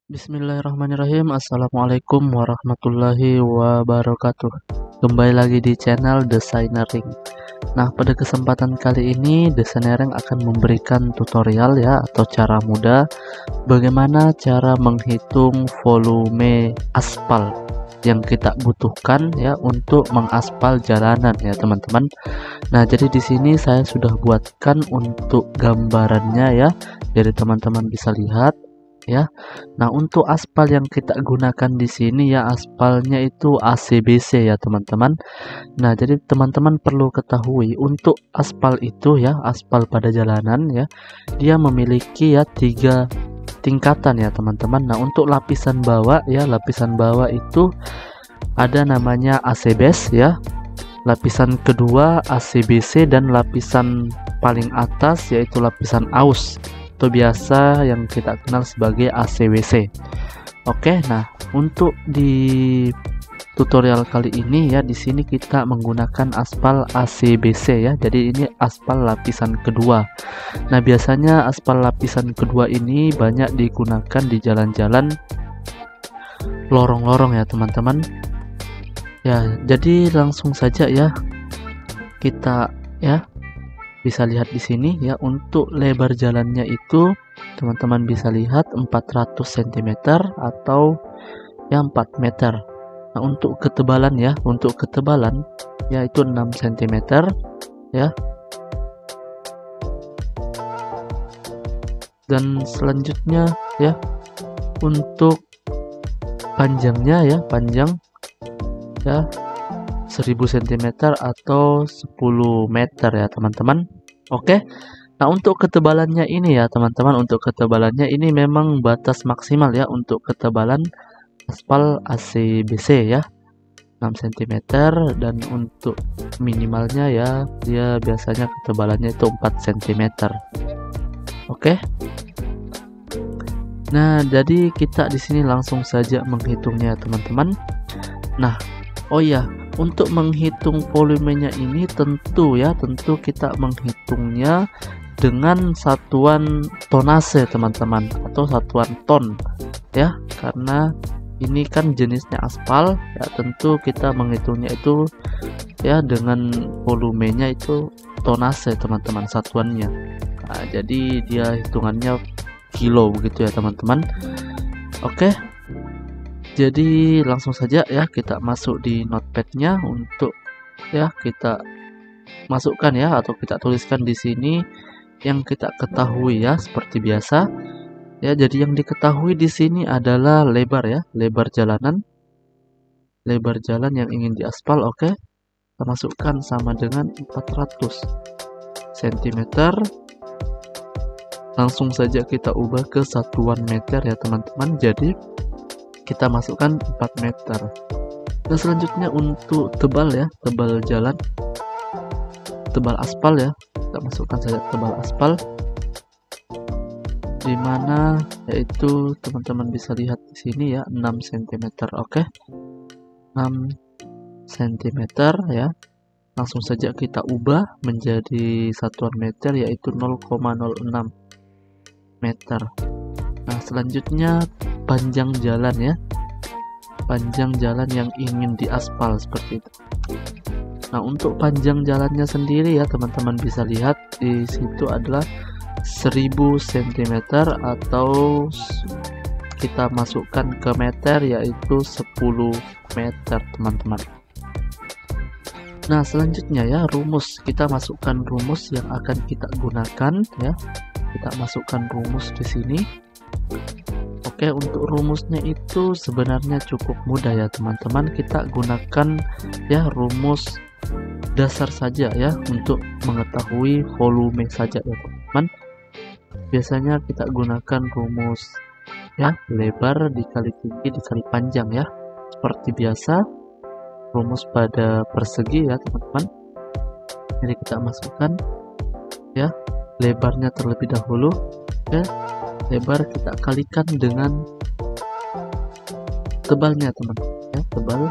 Bismillahirrahmanirrahim. Assalamualaikum warahmatullahi wabarakatuh. Kembali lagi di channel Desainering. Nah, pada kesempatan kali ini Desainering akan memberikan tutorial ya, atau cara mudah bagaimana cara menghitung volume aspal yang kita butuhkan ya untuk mengaspal jalanan ya teman-teman. Nah, jadi di sini saya sudah buatkan untuk gambarannya ya, jadi teman-teman bisa lihat ya. Nah, untuk aspal yang kita gunakan di sini ya, aspalnya itu ACBC ya teman-teman. Nah, jadi teman-teman perlu ketahui untuk aspal itu ya, aspal pada jalanan ya, dia memiliki ya 3 tingkatan ya teman-teman. Nah, untuk lapisan bawah ya, lapisan bawah itu ada namanya ACBase ya, lapisan kedua ACBC, dan lapisan paling atas yaitu lapisan AUS atau biasa yang kita kenal sebagai ACWC. Oke, nah untuk di tutorial kali ini ya, di sini kita menggunakan aspal ACBC ya. Jadi ini aspal lapisan kedua. Nah, biasanya aspal lapisan kedua ini banyak digunakan di jalan-jalan lorong-lorong ya teman-teman. Ya, jadi langsung saja ya kita ya bisa lihat di sini ya. Untuk lebar jalannya itu teman-teman bisa lihat 400 cm atau ya 4 meter. Nah, untuk ketebalan ya, untuk ketebalan yaitu 6 cm ya. Dan selanjutnya ya, untuk panjangnya ya, panjang ya 1000 cm atau 10 meter ya teman-teman. Oke. Nah, untuk ketebalannya ini ya teman-teman, untuk ketebalannya ini memang batas maksimal ya untuk ketebalan aspal ACBC ya, 6 cm, dan untuk minimalnya ya dia biasanya ketebalannya itu 4 cm. Oke. Nah, jadi kita di sini langsung saja menghitungnya teman-teman. Nah, oh ya, untuk menghitung volumenya ini tentu kita menghitungnya dengan satuan tonase teman-teman, atau satuan ton ya, karena ini kan jenisnya aspal ya, tentu kita menghitungnya itu ya dengan volumenya itu tonase teman-teman, satuannya. Nah, jadi dia hitungannya kilo begitu ya teman-teman. Oke. Jadi langsung saja ya kita masuk di notepadnya untuk ya kita masukkan ya, atau kita tuliskan di sini yang kita ketahui ya, seperti biasa ya. Jadi yang diketahui di sini adalah lebar ya, lebar jalanan, lebar jalan yang ingin diaspal. Oke, kita masukkan sama dengan 400 cm. Langsung saja kita ubah ke satuan meter ya teman-teman. Jadi kita masukkan 4 meter. Dan selanjutnya untuk tebal ya, tebal jalan, tebal aspal ya, kita masukkan saja tebal aspal, dimana yaitu teman-teman bisa lihat di sini ya, 6 cm. Oke, 6 cm ya. Langsung saja kita ubah menjadi satuan meter yaitu 0,06 meter. Nah, selanjutnya panjang jalan ya, panjang jalan yang ingin diaspal seperti itu. Nah, untuk panjang jalannya sendiri ya teman-teman bisa lihat di situ adalah 1000 cm, atau kita masukkan ke meter yaitu 10 meter teman-teman. Nah, selanjutnya ya rumus, kita masukkan rumus yang akan kita gunakan ya. Kita masukkan rumus di sini. Oke, untuk rumusnya itu sebenarnya cukup mudah ya teman-teman. Kita gunakan ya rumus dasar saja ya untuk mengetahui volume saja ya teman-teman. Biasanya kita gunakan rumus ya, lebar dikali tinggi dikali panjang ya, seperti biasa rumus pada persegi ya teman-teman. Jadi kita masukkan ya lebarnya terlebih dahulu ya, lebar kita kalikan dengan tebalnya teman-teman ya, tebal,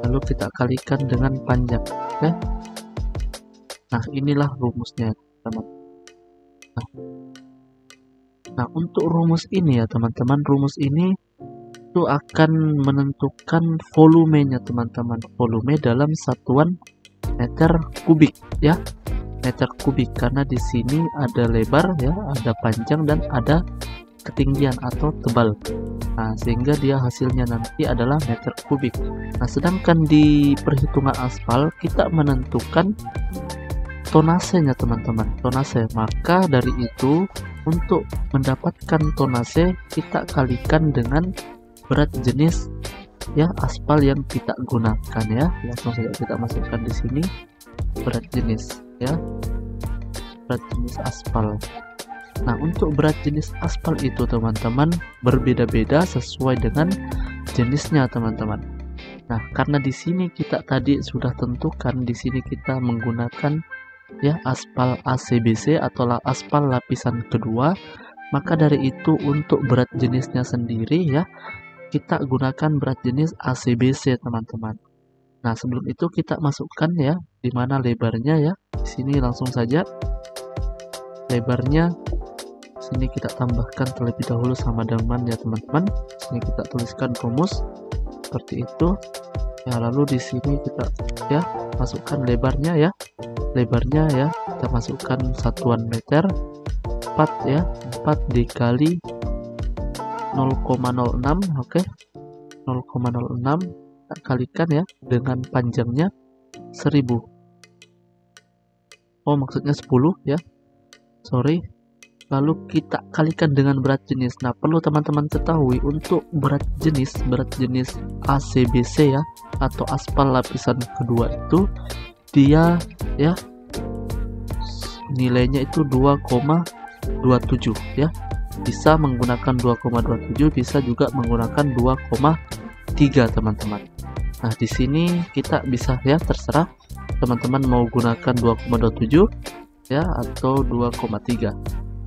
lalu kita kalikan dengan panjang. Oke. Nah, inilah rumusnya teman-teman. Nah, untuk rumus ini ya teman-teman, rumus ini itu akan menentukan volumenya teman-teman, volume dalam satuan meter kubik ya, meter kubik, karena di sini ada lebar ya, ada panjang dan ada ketinggian atau tebal. Nah, sehingga dia hasilnya nanti adalah meter kubik. Nah, sedangkan di perhitungan aspal kita menentukan tonasenya teman-teman, tonase. Maka dari itu untuk mendapatkan tonase kita kalikan dengan berat jenis ya aspal yang kita gunakan ya. Langsung saja kita masukkan di sini berat jenis ya, berat jenis aspal. Nah, untuk berat jenis aspal itu teman-teman berbeda-beda sesuai dengan jenisnya teman-teman. Nah, karena di sini kita tadi sudah tentukan, di sini kita menggunakan ya aspal ACBC atau aspal lapisan kedua, maka dari itu untuk berat jenisnya sendiri ya kita gunakan berat jenis ACBC teman-teman. Nah, sebelum itu kita masukkan ya di mana lebarnya ya. Di sini langsung saja lebarnya sini kita tambahkan terlebih dahulu sama dengan ya teman-teman. Sini kita tuliskan rumus seperti itu. Ya, lalu di sini kita ya masukkan lebarnya ya. Lebarnya ya kita masukkan satuan meter 4 ya, 4 dikali 0,06. oke, 0,06 kita kalikan ya dengan panjangnya 1000. Oh, maksudnya 10 ya, sorry. Lalu kita kalikan dengan berat jenis. Nah, perlu teman-teman ketahui untuk berat jenis ACBC ya atau aspal lapisan kedua itu dia ya nilainya itu 2,27 ya. Bisa menggunakan 2,27, bisa juga menggunakan 2,3 teman-teman. Nah, di sini kita bisa ya terserah teman-teman mau gunakan 2,27 ya atau 2,3.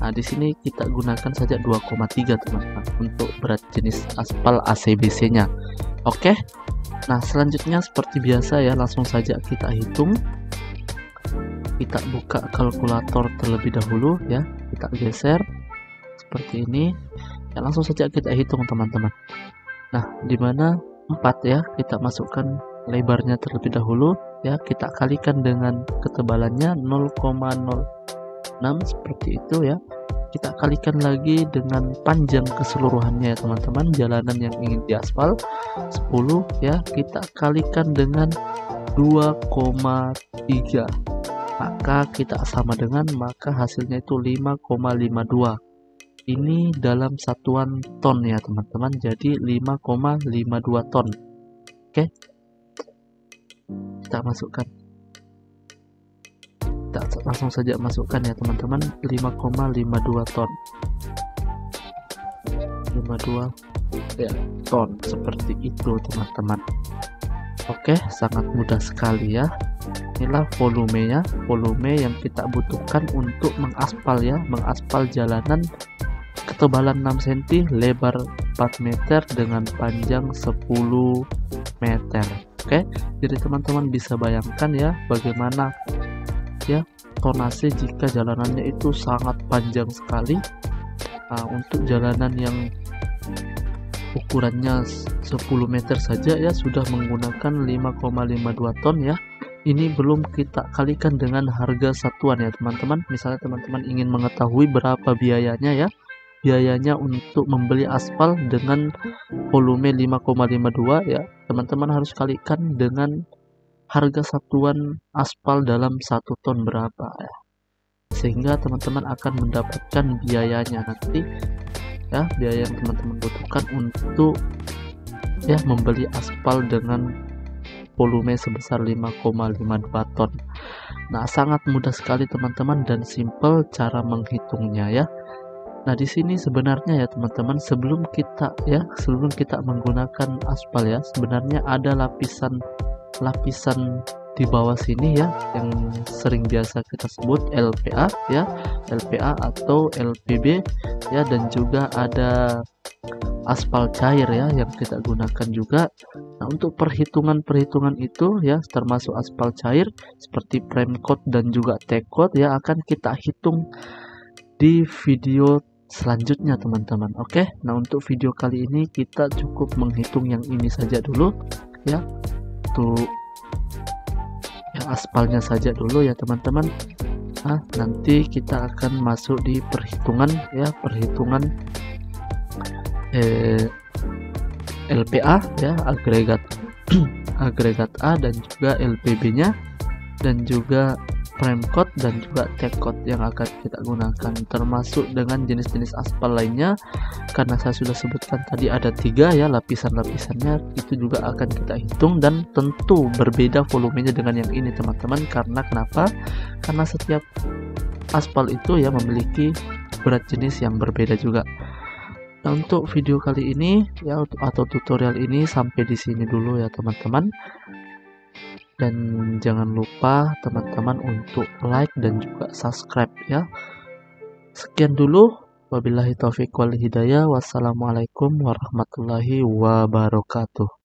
Nah, di sini kita gunakan saja 2,3 teman-teman untuk berat jenis aspal ACBC-nya. Oke. Nah, selanjutnya seperti biasa ya, langsung saja kita hitung. Kita buka kalkulator terlebih dahulu ya, kita geser seperti ini. Ya, langsung saja kita hitung teman-teman. Nah, di mana 4 ya, kita masukkan lebarnya terlebih dahulu ya, kita kalikan dengan ketebalannya 0,06 seperti itu ya. Kita kalikan lagi dengan panjang keseluruhannya ya teman-teman, jalanan yang ingin diaspal 10 ya, kita kalikan dengan 2,3, maka kita sama dengan, maka hasilnya itu 5,52. Ini dalam satuan ton ya teman-teman, jadi 5,52 ton. Oke, kita masukkan, kita langsung saja masukkan ya teman-teman, 5,52 ton, 52 ya ton, seperti itu teman-teman. Oke, sangat mudah sekali ya. Inilah volumenya, volume yang kita butuhkan untuk mengaspal ya, mengaspal jalanan ketebalan 6 cm, lebar 4 meter dengan panjang 10 meter. Oke, jadi teman-teman bisa bayangkan ya bagaimana ya tonase jika jalanannya itu sangat panjang sekali. Nah, untuk jalanan yang ukurannya 10 meter saja ya sudah menggunakan 5,52 ton ya. Ini belum kita kalikan dengan harga satuan ya teman-teman. Misalnya teman-teman ingin mengetahui berapa biayanya ya, biayanya untuk membeli aspal dengan volume 5,52 ya, teman-teman harus kalikan dengan harga satuan aspal dalam 1 ton berapa ya, sehingga teman-teman akan mendapatkan biayanya nanti ya, biaya yang teman-teman butuhkan untuk ya membeli aspal dengan volume sebesar 5,52 ton. Nah, sangat mudah sekali teman-teman dan simple cara menghitungnya ya. Nah, di sini sebenarnya ya teman-teman, sebelum kita menggunakan aspal ya, sebenarnya ada lapisan di bawah sini ya, yang sering biasa kita sebut LPA ya, LPA atau LPB ya, dan juga ada aspal cair ya yang kita gunakan juga. Nah, untuk perhitungan-perhitungan itu ya, termasuk aspal cair seperti prime coat dan juga tag coat ya, akan kita hitung di video selanjutnya teman-teman. Oke, nah untuk video kali ini kita cukup menghitung yang ini saja dulu ya, untuk yang aspalnya saja dulu ya teman-teman. Nah, nanti kita akan masuk di perhitungan ya, perhitungan LPA ya, agregat agregat A, dan juga LPB nya, dan juga prime coat dan juga tag coat yang akan kita gunakan, termasuk dengan jenis-jenis aspal lainnya. Karena saya sudah sebutkan tadi ada 3 ya lapisan-lapisannya, itu juga akan kita hitung, dan tentu berbeda volumenya dengan yang ini teman-teman. Karena kenapa? Karena setiap aspal itu ya memiliki berat jenis yang berbeda juga. Nah, untuk video kali ini ya, atau tutorial ini sampai di sini dulu ya teman-teman. Dan jangan lupa teman-teman untuk like dan juga subscribe ya. Sekian dulu, wabillahi taufiq wal hidayah. Wassalamualaikum warahmatullahi wabarakatuh.